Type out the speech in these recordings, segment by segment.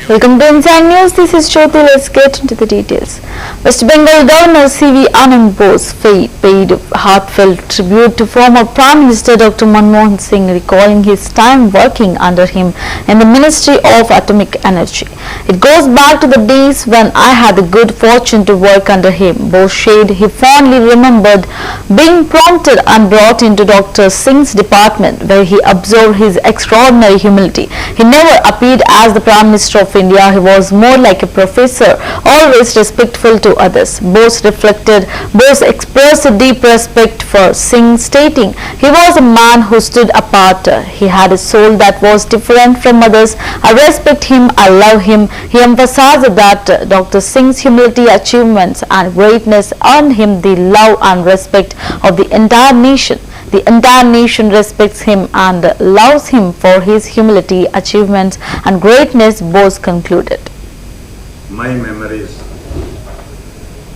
Welcome to Inside News. This is Jyoti. Let's get into the details. West Bengal Governor C.V. Anand Bose paid heartfelt tribute to former Prime Minister Dr. Manmohan Singh, recalling his time working under him in the Ministry of Atomic Energy. It goes back to the days when I had the good fortune to work under him. Bose said he fondly remembered being prompted and brought into Dr. Singh's department, where he observed his extraordinary humility. He never appeared as the Prime Minister of India. He was more like a professor, always respectful to others. Bose expressed a deep respect for Singh, stating he was a man who stood apart. He had a soul that was different from others. I respect him, I love him. He emphasized that Dr. Singh's humility, achievements and greatness earned him the love and respect of the entire nation. The entire nation respects him and loves him for his humility, achievements and greatness, Bose concluded. My memories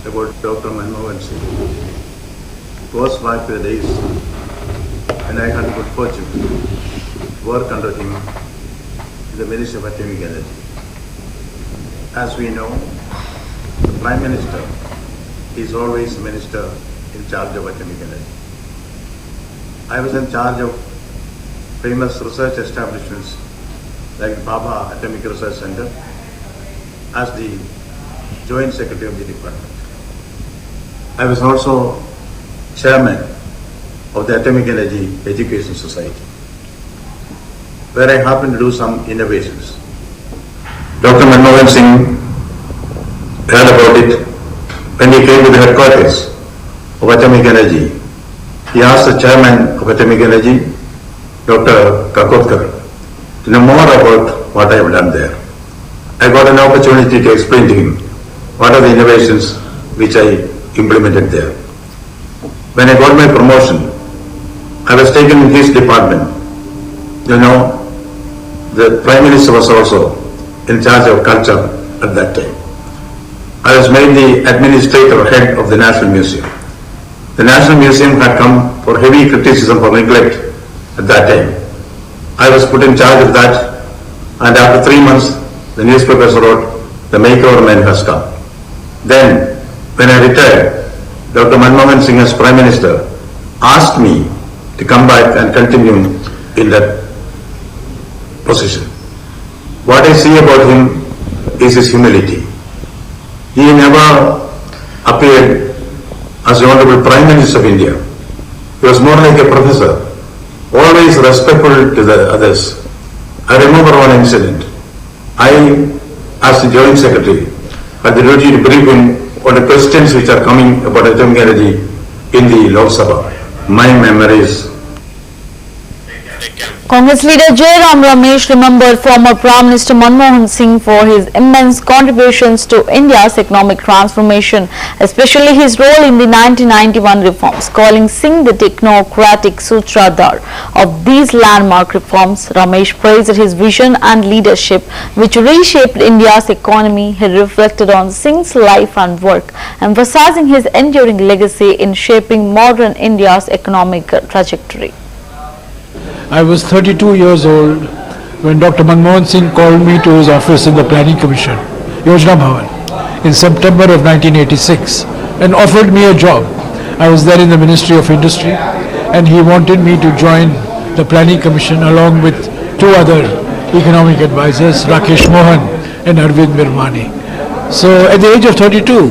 about Dr. Manmohan Singh goes back to the days when I had good fortune to work under him in the Ministry of Atomic Energy. As we know, the Prime Minister is always the Minister in charge of atomic energy. I was in charge of famous research establishments like the Bhabha Atomic Research Center as the Joint Secretary of the Department. I was also Chairman of the Atomic Energy Education Society, where I happened to do some innovations. Dr. Manmohan Singh heard about it when he came to the headquarters of Atomic Energy. He asked the Chairman of Atomic Energy, Dr. Kakotkar, to know more about what I have done there. I got an opportunity to explain to him what are the innovations which I implemented there. When I got my promotion, I was taken in his department. You know, the Prime Minister was also in charge of culture at that time. I was made the administrator head of the National Museum. The National Museum had come for heavy criticism for neglect at that time. I was put in charge of that, and after 3 months, the newspapers wrote, the makeover man has come. Then, when I retired, Dr. Manmohan Singh as Prime Minister asked me to come back and continue in that position. What I see about him is his humility. He never appeared as the Honorable Prime Minister of India. He was more like a professor, always respectful to the others. I remember one incident. I, as the Joint Secretary, had the duty to brief him on the questions which are coming about atomic energy in the Lok Sabha. My memories. Congress leader Jairam Ramesh remembered former Prime Minister Manmohan Singh for his immense contributions to India's economic transformation, especially his role in the 1991 reforms. Calling Singh the technocratic sutradhar of these landmark reforms, Ramesh praised his vision and leadership, which reshaped India's economy. He reflected on Singh's life and work, emphasizing his enduring legacy in shaping modern India's economic trajectory. I was 32 years old when Dr. Manmohan Singh called me to his office in the Planning Commission, Yojana Bhavan, in September of 1986 and offered me a job. I was there in the Ministry of Industry and he wanted me to join the Planning Commission along with two other economic advisors, Rakesh Mohan and Arvind Virmani. So at the age of 32,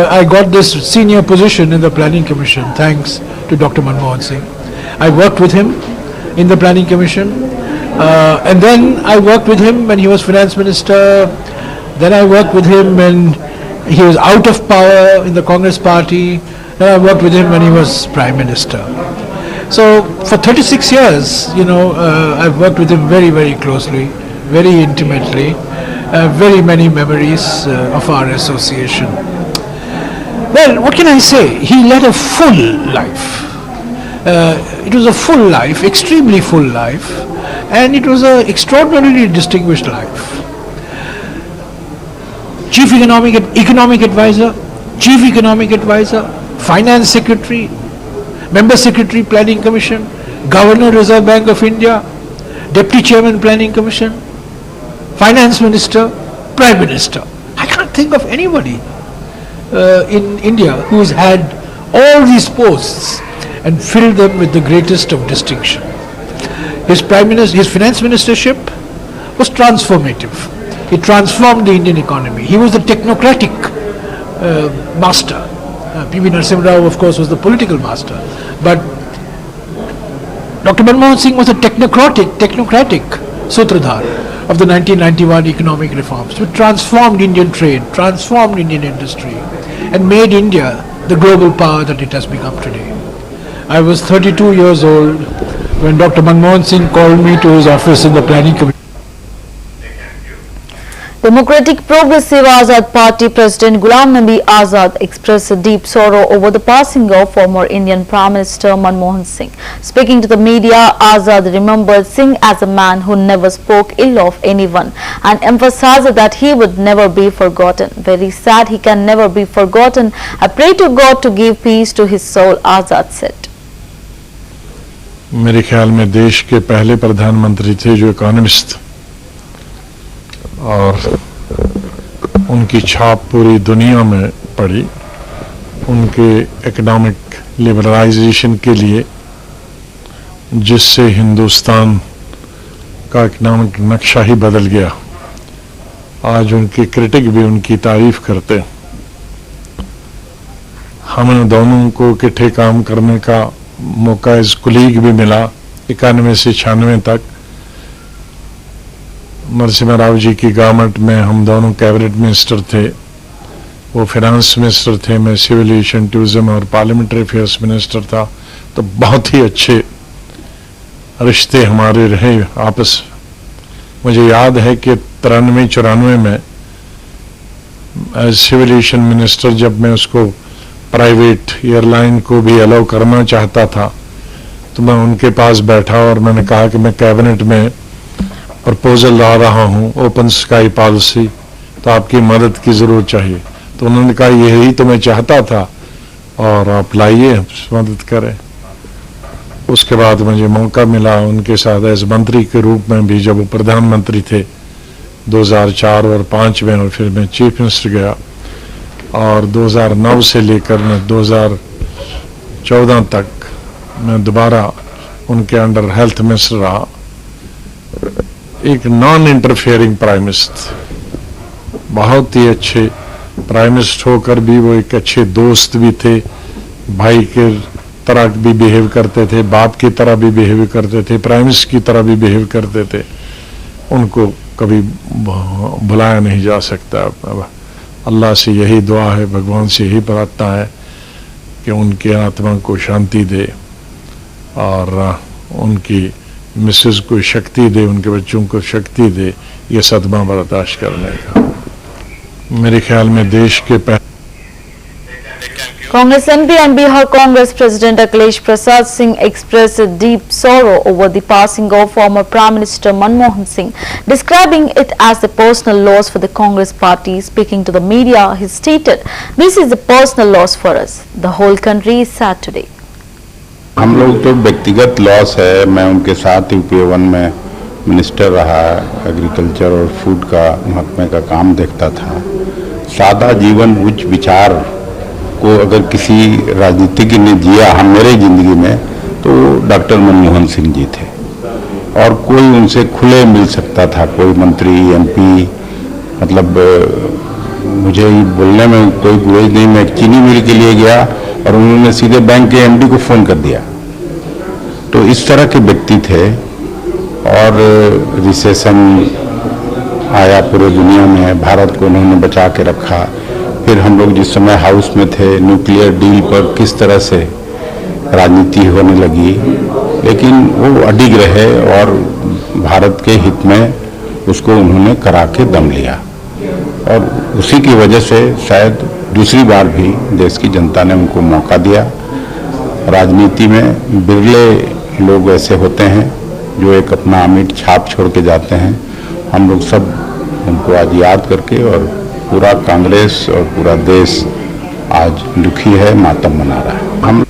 I got this senior position in the Planning Commission thanks to Dr. Manmohan Singh. I worked with him in the Planning Commission, and then I worked with him when he was Finance Minister. Then I worked with him when he was out of power in the Congress Party. Then I worked with him when he was Prime Minister. So for 36 years, you know, I've worked with him very, very closely, very intimately. Very many memories of our association. Well, what can I say? He led a full life. It was a full life, extremely full life, and it was an extraordinarily distinguished life. Chief Economic Advisor, Chief Economic Advisor, Finance Secretary, Member Secretary Planning Commission, Governor Reserve Bank of India, Deputy Chairman Planning Commission, finance minister, prime minister. I can't think of anybody in India who has had all these posts and filled them with the greatest of distinction. His finance ministership was transformative. He transformed the Indian economy. He was the technocratic master. P.V. Narasimha Rao, of course, was the political master. But Dr. Manmohan Singh was a technocratic sutradhar of the 1991 economic reforms, which transformed Indian trade, transformed Indian industry, and made India the global power that it has become today. I was 32 years old when Dr. Manmohan Singh called me to his office in the Planning Commission. Democratic Progressive Azad Party President Ghulam Nabi Azad expressed deep sorrow over the passing of former Indian Prime Minister Manmohan Singh. Speaking to the media, Azad remembered Singh as a man who never spoke ill of anyone and emphasized that he would never be forgotten. Very sad he can never be forgotten. I pray to God to give peace to his soul, Azad said. मेरे ख्याल में देश के पहले प्रधानमंत्री थे जो economist, और उनकी छाप पूरी दुनिया में पड़ी। उनके इकोनॉमिक लिबरलाइजेशन के लिए, जिससे हिंदुस्तान का इकोनॉमिक नक्शा ही बदल गया। आज उनके क्रिटिक भी उनकी तारीफ करते। हम दोनों को इकट्ठे काम करने का मौका एज कुलीग भी मिला 91 से 96 तक। नरसिम्हा राव जी की गवर्नमेंट में हम दोनों कैबिनेट मिनिस्टर थे। वो फाइनेंस मिनिस्टर थे, मैं सिविल एविएशन, टूरिज्म और पार्लियामेंट्री अफेयर्स मिनिस्टर था। तो बहुत ही अच्छे रिश्ते हमारे रहे आपस। मुझे याद है कि 93-94 में एज सिविल एविएशन मिनिस्टर जब मैं उसको प्राइवेट एयरलाइन को भी अलाउ करना चाहता था, तो मैं उनके पास बैठा और मैंने कहा कि मैं कैबिनेट में प्रपोजल ला रहा हूं ओपन स्काई पॉलिसी, तो आपकी मदद की जरूरत चाहिए। तो उन्होंने कहा यही तो मैं चाहता था और आप लाइए, मदद करें। उसके बाद मुझे मौका मिला उनके साथ एज मंत्री के रूप में भी, जब वो प्रधानमंत्री थे 2004 और 5 में, और फिर मैं चीफ मिनिस्टर गया। और 2009 से लेकर मैं 2014 तक मैं दोबारा उनके अंडर हेल्थ मिनिस्टर रहा। एक नॉन इंटरफेयरिंग प्राइम मिनिस्टर, बहुत ही अच्छे प्राइम मिनिस्टर होकर भी वो एक अच्छे दोस्त भी थे। भाई के तरह भी बिहेव करते थे, बाप की तरह भी बिहेव करते थे, प्राइम मिनिस्टर की तरह भी बिहेव करते थे। उनको कभी भुलाया नहीं जा सकता। अल्लाह से यही दुआ है, भगवान से यही प्रार्थना है कि उनकी आत्मा को शांति दे और उनकी मिसेज को शक्ति दे, उनके बच्चों को शक्ति दे ये सदमा बर्दाश्त करने का। मेरे ख्याल में देश के Congress MP and Bihar Congress President Akhilesh Prasad Singh expressed deep sorrow over the passing of former Prime Minister Manmohan Singh, describing it as a personal loss for the Congress party. Speaking to the media, he stated, "This is a personal loss for us. The whole country is sad today." हम लोग तो व्यक्तिगत loss है। मैं उनके साथ UP1 में minister रहा, एग्रीकल्चर और फूड का महकमे का काम देखता था। सादा जीवन, उच्च विचार को अगर किसी राजनीतिज्ञ ने जिया हम मेरे जिंदगी में, तो डॉक्टर मनमोहन सिंह जी थे। और कोई उनसे खुले मिल सकता था, कोई मंत्री MP, मतलब मुझे बोलने में कोई गुरेज नहीं। मैं एक चीनी मिल के लिए गया और उन्होंने सीधे बैंक के MD को फोन कर दिया। तो इस तरह के व्यक्ति थे। और रिसेशन आया पूरे दुनिया में, भारत को उन्होंने बचा के रखा। फिर हम लोग जिस समय हाउस में थे, न्यूक्लियर डील पर किस तरह से राजनीति होने लगी, लेकिन वो अडिग रहे और भारत के हित में उसको उन्होंने करा के दम लिया। और उसी की वजह से शायद दूसरी बार भी देश की जनता ने उनको मौका दिया। राजनीति में बिरले लोग ऐसे होते हैं जो एक अपना अमिट छाप छोड़ के जाते हैं। हम लोग सब उनको आज याद करके, और पूरा कांग्रेस और पूरा देश आज दुखी है, मातम मना रहा है। हम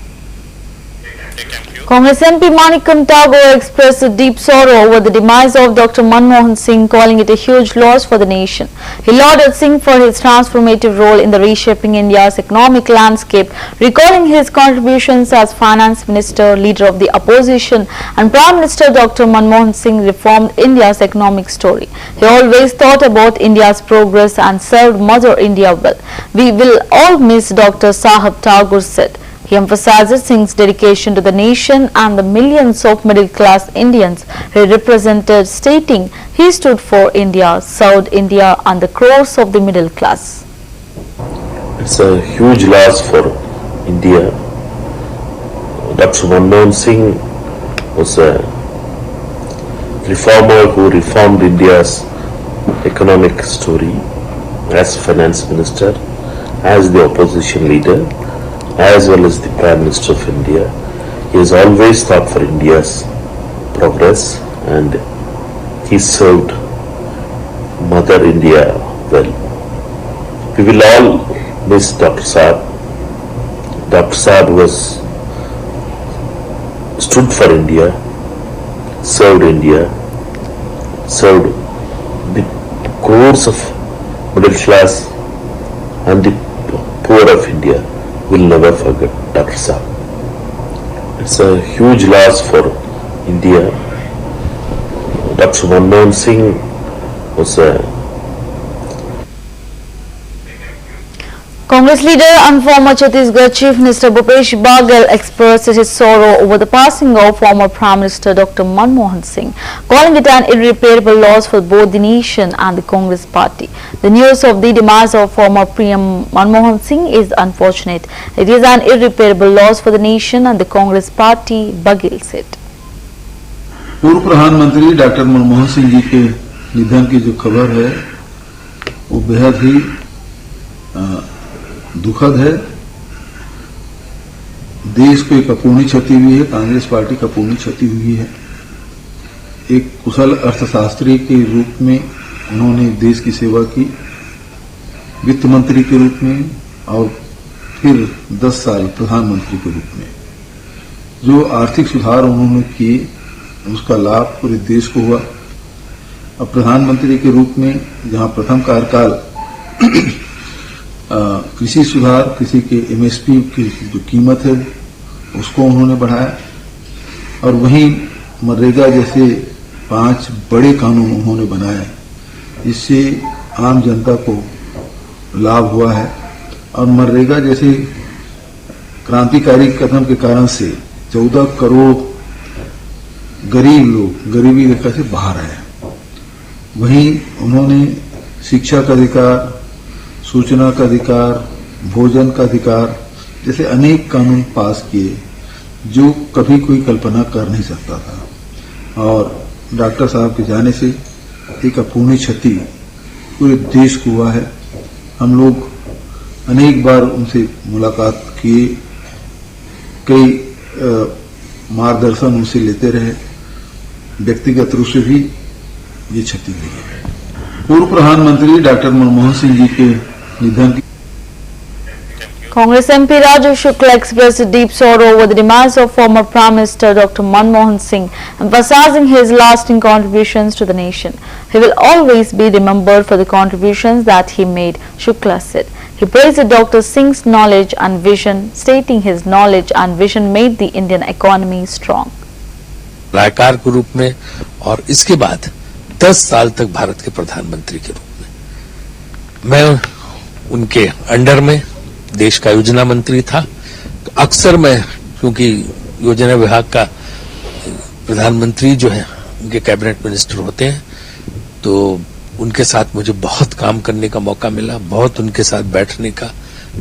Congress MP Manikam Tagore expressed deep sorrow over the demise of Dr. Manmohan Singh, calling it a huge loss for the nation. He lauded Singh for his transformative role in the reshaping India's economic landscape, recalling his contributions as Finance Minister, Leader of the Opposition, and Prime Minister. Dr. Manmohan Singh reformed India's economic story. He always thought about India's progress and served Mother India well. We will all miss Dr. Sahab, Tagore said. He emphasizes Singh's dedication to the nation and the millions of middle-class Indians he represented, stating he stood for India, served India and the crores of the middle class. It's a huge loss for India. Dr. Manmohan Singh was a reformer who reformed India's economic story as Finance Minister, as the opposition leader, as well as the Prime Minister of India. He has always thought for India's progress and he served Mother India well. We will all miss Dr. Saab. Dr. Saab stood for India, served the crores of middle class and the poor of India. Will never forget Dr. Saab. It's a huge loss for India. Dr. Manmohan Singh was a Congress leader and former Chhattisgarh Chief Minister Bhupesh Baghel expressed his sorrow over the passing of former Prime Minister Dr. Manmohan Singh, calling it an irreparable loss for both the nation and the Congress party. The news of the demise of former PM Manmohan Singh is unfortunate. It is an irreparable loss for the nation and the Congress party, Baghel said. पूर्व प्रधानमंत्री doctor Manmohan Singh ji के निधन की जो खबर है वो बेहद ही दुखद है। देश को एक अपूर्णीय क्षति हुई है, कांग्रेस पार्टी का अपूर्णीय क्षति हुई है। एक कुशल अर्थशास्त्री के रूप में उन्होंने देश की सेवा की, वित्त मंत्री के रूप में और फिर 10 साल प्रधानमंत्री के रूप में। जो आर्थिक सुधार उन्होंने किए उसका लाभ पूरे देश को हुआ। अब प्रधानमंत्री के रूप में जहां प्रथम कार्यकाल कृषि सुधार, कृषि के एमएसपी की जो कीमत है उसको उन्होंने बढ़ाया और वहीं मनरेगा जैसे 5 बड़े कानून उन्होंने बनाए जिससे आम जनता को लाभ हुआ है। और मनरेगा जैसे क्रांतिकारी कदम के कारण से 14 करोड़ गरीब लोग गरीबी रेखा से बाहर आए। वहीं उन्होंने शिक्षा का अधिकार, सूचना का अधिकार, भोजन का अधिकार जैसे अनेक कानून पास किए जो कभी कोई कल्पना कर नहीं सकता था। और डॉक्टर साहब के जाने से एक अपूर्णीय क्षति पूरे देश को हुआ है। हम लोग अनेक बार उनसे मुलाकात किए, कई मार्गदर्शन उनसे लेते रहे, व्यक्तिगत रूप से भी ये क्षति हुई है। पूर्व प्रधानमंत्री डॉक्टर मनमोहन सिंह जी के निधन की Congress MP Raju Shukla expressed deep sorrow over the demise of former Prime Minister Dr. Manmohan Singh, emphasizing his lasting contributions to the nation. He will always be remembered for the contributions that he made, Shukla said. He praised Dr. Singh's knowledge and vision, stating his knowledge and vision made the Indian economy strong. सलाहकार के रूप में और इसके बाद 10 साल तक भारत के प्रधानमंत्री के रूप में मैं उनके अंडर में देश का योजना मंत्री था। अक्सर मैं, क्योंकि योजना विभाग का प्रधानमंत्री जो है उनके कैबिनेट मिनिस्टर होते हैं, तो उनके साथ मुझे बहुत काम करने का मौका मिला, बहुत उनके साथ बैठने का,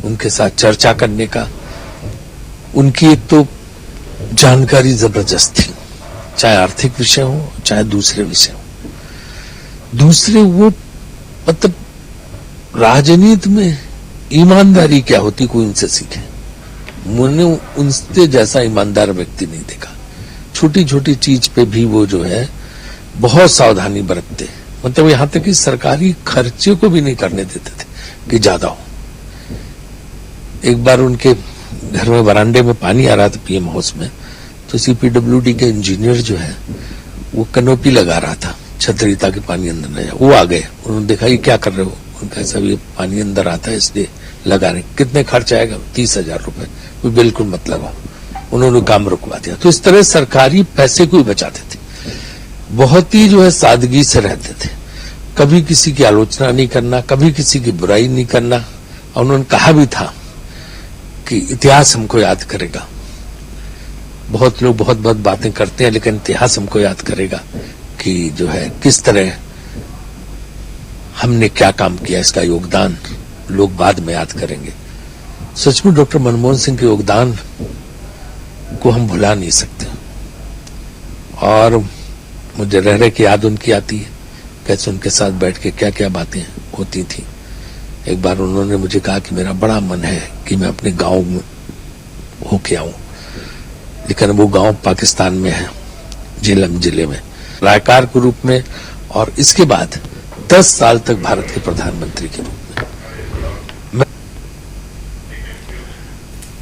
उनके साथ चर्चा करने का। उनकी एक तो जानकारी जबरदस्त थी, चाहे आर्थिक विषय हो चाहे दूसरे विषय हो। दूसरे वो मतलब राजनीति में ईमानदारी क्या होती कोई उनसे सीखे। मैंने उनसे जैसा ईमानदार व्यक्ति नहीं देखा। छोटी छोटी चीज पे भी वो जो है बहुत सावधानी बरतते, मतलब यहां तक कि सरकारी खर्चे को भी नहीं करने देते थे कि ज्यादा हो। एक बार उनके घर में बरामदे में पानी आ रहा था पीएम हाउस में, तो सीपीडब्ल्यूडी के इंजीनियर जो है वो कनोपी लगा रहा था छतरी ताकि पानी अंदर न जाए। वो आ गए, उन्होंने देखा ये क्या कर रहे हो, उनका सब ये पानी अंदर आता है इसलिए लगा रहे। कितने खर्च आएगा? 30,000 रुपए। वो बिल्कुल मत लगाओ, उन्होंने काम रुकवा दिया। तो इस तरह सरकारी पैसे को ही बचाते थे, बहुत ही जो है सादगी से रहते थे, कभी किसी की आलोचना नहीं करना, कभी किसी की बुराई नहीं करना। और उन्होंने कहा भी था कि इतिहास हमको याद करेगा। बहुत लोग बहुत बहुत बातें करते हैं, लेकिन इतिहास हमको याद करेगा कि जो है किस तरह हमने क्या काम किया, इसका योगदान लोग बाद में याद करेंगे। सचमुच डॉक्टर मनमोहन सिंह के योगदान को हम भुला नहीं सकते। और मुझे रह रहे की याद उनकी आती है, कैसे उनके साथ बैठ के क्या क्या बातें होती थी। एक बार उन्होंने मुझे कहा कि मेरा बड़ा मन है कि मैं अपने गांव में होके आऊं, लेकिन वो गांव पाकिस्तान में है, झेलम जिले में, रायकार के रूप में, और इसके बाद 10 साल तक भारत के प्रधानमंत्री के रूप में।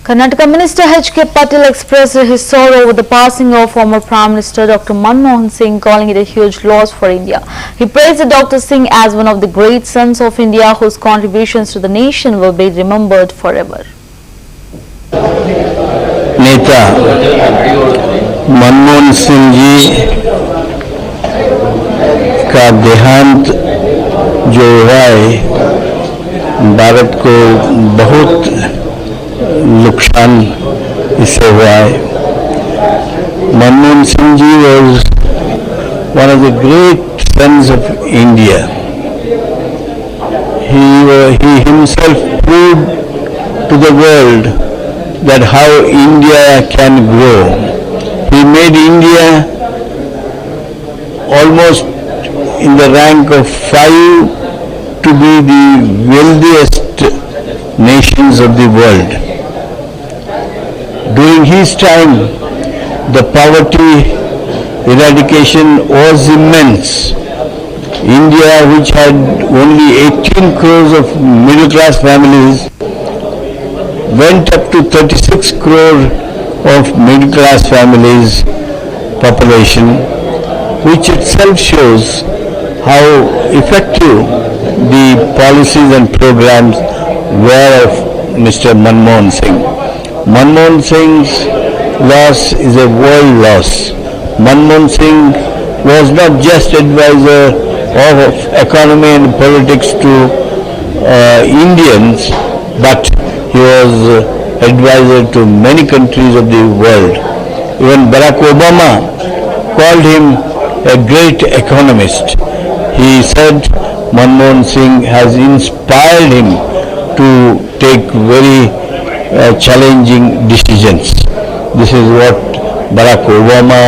Karnataka Minister H.K. Patil expressed his sorrow over the passing of former Prime Minister Dr. Manmohan Singh, calling it a huge loss for India. He praised Dr. Singh as one of the great sons of India whose contributions to the nation will be remembered forever. नेता मनमोहन सिंह जी का देहांत जो हुआ है, भारत को बहुत नुकसान इससे हुआ है। Manmohan Singh ji was one of the great sons of India. He himself proved to the world that how India can grow. He made India almost in the rank of 5 to be the wealthiest nations of the world. During his time, the poverty eradication was immense. India, which had only 18 crores of middle class families, went up to 36 crore of middle class families population, which itself shows how effective the policies and programs were of Mr. Manmohan Singh. Manmohan Singh's loss is a world loss. Manmohan Singh was not just advisor of economy and politics to Indians, but he was advisor to many countries of the world. Even Barack Obama called him a great economist. He said Manmohan Singh has inspired him to take very challenging decisions. This is what Barack Obama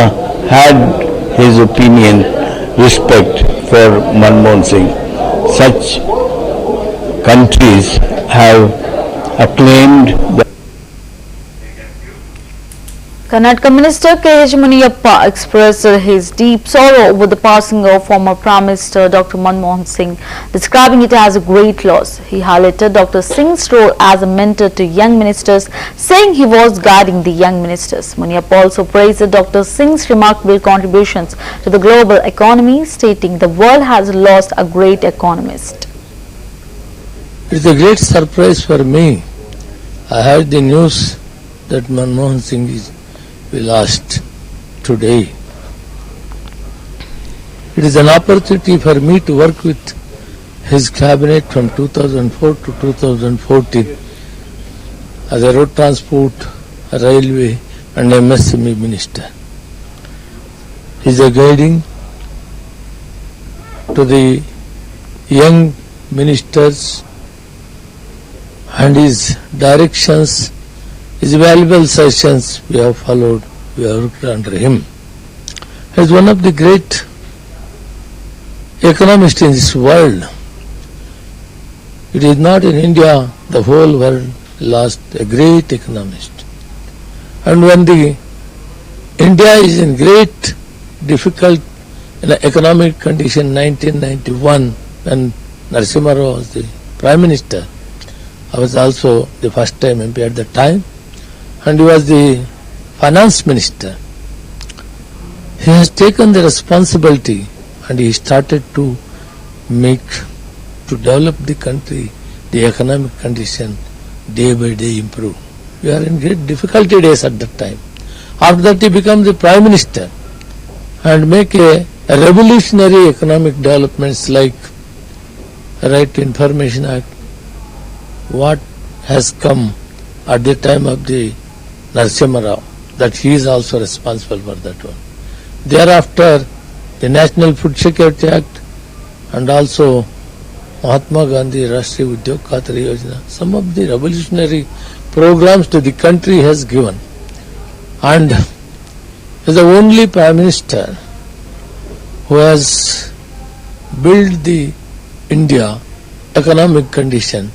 had his opinion, respect for Manmohan Singh. Such countries have acclaimed the Karnataka Minister K.H. Muniyappa expressed his deep sorrow over the passing of former Prime Minister Dr. Manmohan Singh, describing it as a great loss. He highlighted Dr. Singh's role as a mentor to young ministers, saying he was guiding the young ministers. Muniyappa also praised Dr. Singh's remarkable contributions to the global economy, stating the world has lost a great economist. It's a great surprise for me. I heard the news that Manmohan Singh is we lost today. It is an opportunity for me to work with his cabinet from 2004 to 2014 as a road transport, a railway and MSME minister. He is a guiding to the young ministers, and his directions, his valuable sessions we have followed, we have worked under him. He is one of the great economists in this world. It is not in India, the whole world lost a great economist. And when the India is in great difficult economic condition 1991, when Narasimha Rao was the Prime Minister, I was also the first time MP at the time, and he was the finance minister. he has taken the responsibility and he started to develop the country, the economic condition day by day improve. We are in great difficulty days at that time. After that he becomes the Prime Minister and make a revolutionary economic developments like Right to Information Act, what has come at the time of the Narasimha Rao, that he is also responsible for that one. Thereafter, the National Food Security Act and also Mahatma Gandhi Rashtriya Udyog Khatra Yojana, some of the revolutionary programs to the country has given. And is the only Prime Minister who has built the India economic condition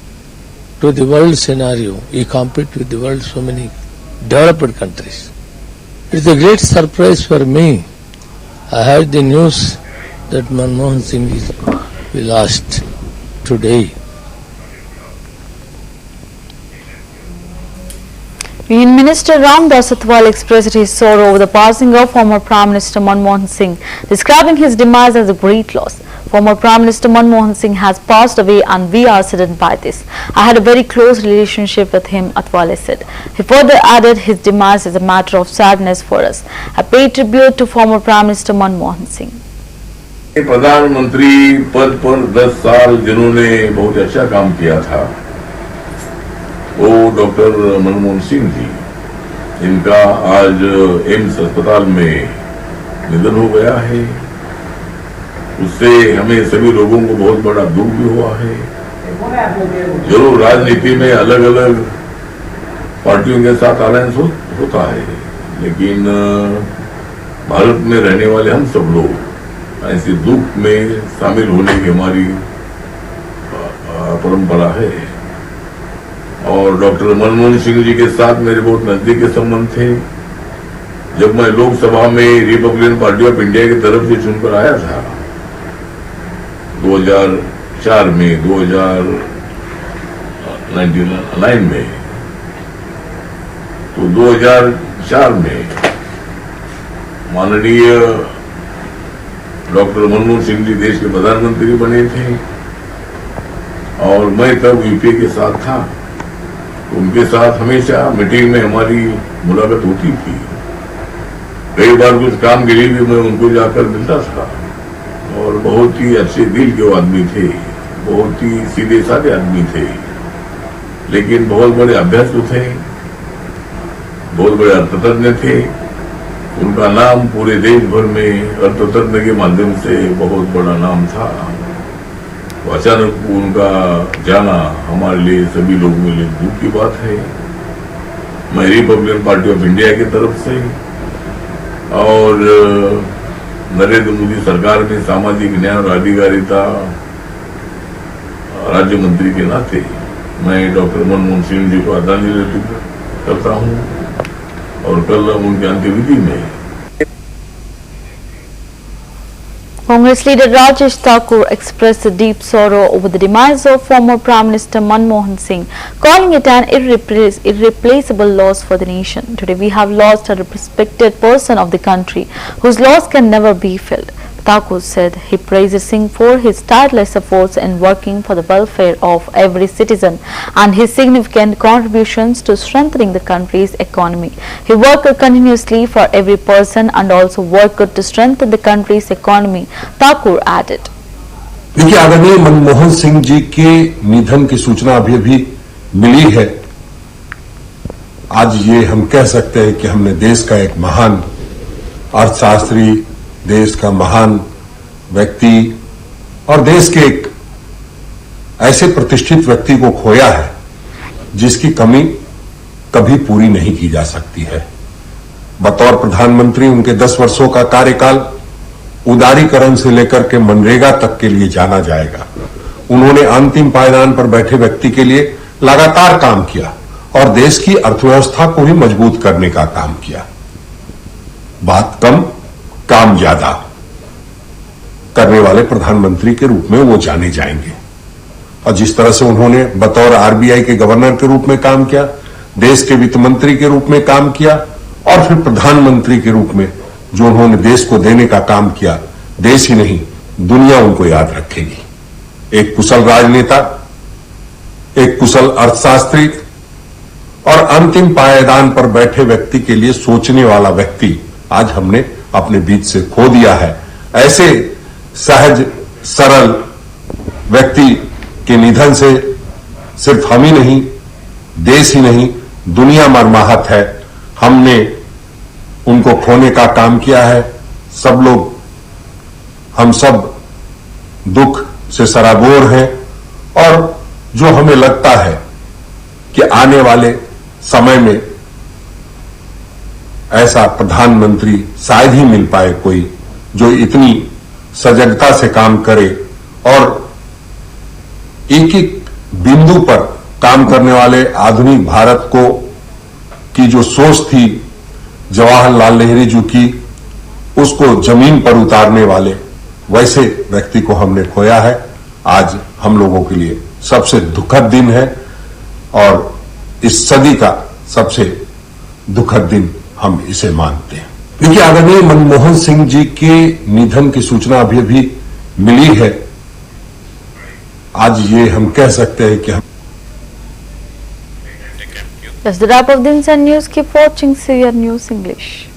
to the world scenario. He competes with the world so many developed countries. It's a great surprise for me. I heard the news that Manmohan Singh we lost today. Union Minister Ramdas Athwal expressed his sorrow over the passing of former Prime Minister Manmohan Singh, describing his demise as a great loss. Former Prime Minister Manmohan Singh has passed away and we are saddened by this. I had a very close relationship with him, Athwal said. He further added his demise is a matter of sadness for us. I pay tribute to former Prime Minister Manmohan Singh. प्रधानमंत्री पद पर 10 साल जिन्होंने बहुत अच्छा काम किया था, वो डॉक्टर मनमोहन सिंह जी, इनका आज एम्स अस्पताल में निधन हो गया है। उससे हमें सभी लोगों को बहुत बड़ा दुख भी हुआ है। जरूर राजनीति में अलग अलग पार्टियों के साथ अलायंस होता है, लेकिन भारत में रहने वाले हम सब लोग ऐसे दुख में शामिल होने की हमारी परंपरा है। और डॉक्टर मनमोहन सिंह जी के साथ मेरे बहुत नजदीकी संबंध थे। जब मैं लोकसभा में रिपब्लिकन पार्टी ऑफ इंडिया की तरफ से चुनकर आया था 2004 में, 2009 में, तो 2004 में माननीय डॉक्टर मनमोहन सिंह जी देश के प्रधानमंत्री बने थे और मैं तब यूपीए के साथ था। उनके साथ हमेशा मीटिंग में हमारी मुलाकात होती थी। कई बार कुछ काम के लिए भी मैं उनको जाकर मिलता था और बहुत ही अच्छे दिल के आदमी थे, बहुत ही सीधे साधे आदमी थे, लेकिन बहुत बड़े अभ्यस्त थे, बहुत बड़े अर्थतज्ञ थे। उनका नाम पूरे देश भर में अर्थतज्ञ के माध्यम से बहुत बड़ा नाम था। तो अचानक उनका जाना हमारे लिए, सभी लोगों के लिए दुख की बात है। मैं रिपब्लिकन पार्टी ऑफ इंडिया की तरफ से और नरेंद्र मोदी सरकार में सामाजिक न्याय और अधिकारिता राज्य मंत्री के नाते मैं डॉक्टर मनमोहन सिंह जी को श्रद्धांजलि अर्पित करता हूं और कल उनके अंत्यविधि में Congress leader Rajesh Thakur expressed a deep sorrow over the demise of former Prime Minister Manmohan Singh, calling it an irreplaceable loss for the nation. Today we have lost a respected person of the country whose loss can never be filled. Thakur said he praised Singh for his tireless efforts in working for the welfare of every citizen and his significant contributions to strengthening the country's economy. He worked continuously for every person and also worked to strengthen the country's economy, Thakur added. देखिए, आदरणीय मनमोहन सिंह जी के निधन की सूचना अभी मिली है। आज ये हम कह सकते हैं कि हमने देश का एक महान अर्थशास्त्री, देश का महान व्यक्ति और देश के एक ऐसे प्रतिष्ठित व्यक्ति को खोया है जिसकी कमी कभी पूरी नहीं की जा सकती है। बतौर प्रधानमंत्री उनके 10 वर्षों का कार्यकाल उदारीकरण से लेकर के मनरेगा तक के लिए जाना जाएगा। उन्होंने अंतिम पायदान पर बैठे व्यक्ति के लिए लगातार काम किया और देश की अर्थव्यवस्था को भी मजबूत करने का काम किया। बात कम, काम ज्यादा करने वाले प्रधानमंत्री के रूप में वो जाने जाएंगे। और जिस तरह से उन्होंने बतौर आरबीआई के गवर्नर के रूप में काम किया, देश के वित्त मंत्री के रूप में काम किया और फिर प्रधानमंत्री के रूप में जो उन्होंने देश को देने का काम किया, देश ही नहीं दुनिया उनको याद रखेगी। एक कुशल राजनेता, एक कुशल अर्थशास्त्री और अंतिम पायदान पर बैठे व्यक्ति के लिए सोचने वाला व्यक्ति आज हमने अपने बीच से खो दिया है। ऐसे सहज सरल व्यक्ति के निधन से सिर्फ हम ही नहीं, देश ही नहीं, दुनिया मर्माहत है। हमने उनको खोने का काम किया है। सब लोग, हम सब दुख से सराबोर हैं और जो हमें लगता है कि आने वाले समय में ऐसा प्रधानमंत्री शायद ही मिल पाए कोई जो इतनी सजगता से काम करे और एक एक बिंदु पर काम करने वाले आधुनिक भारत को की जो सोच थी जवाहरलाल नेहरू जी की, उसको जमीन पर उतारने वाले वैसे व्यक्ति को हमने खोया है। आज हम लोगों के लिए सबसे दुखद दिन है और इस सदी का सबसे दुखद दिन हम इसे मानते हैं। देखिए, आदरणीय मनमोहन सिंह जी के निधन की सूचना अभी अभी मिली है। आज ये हम कह सकते हैं कि हम That's the wrap of the Inside News. Keep watching CR News English.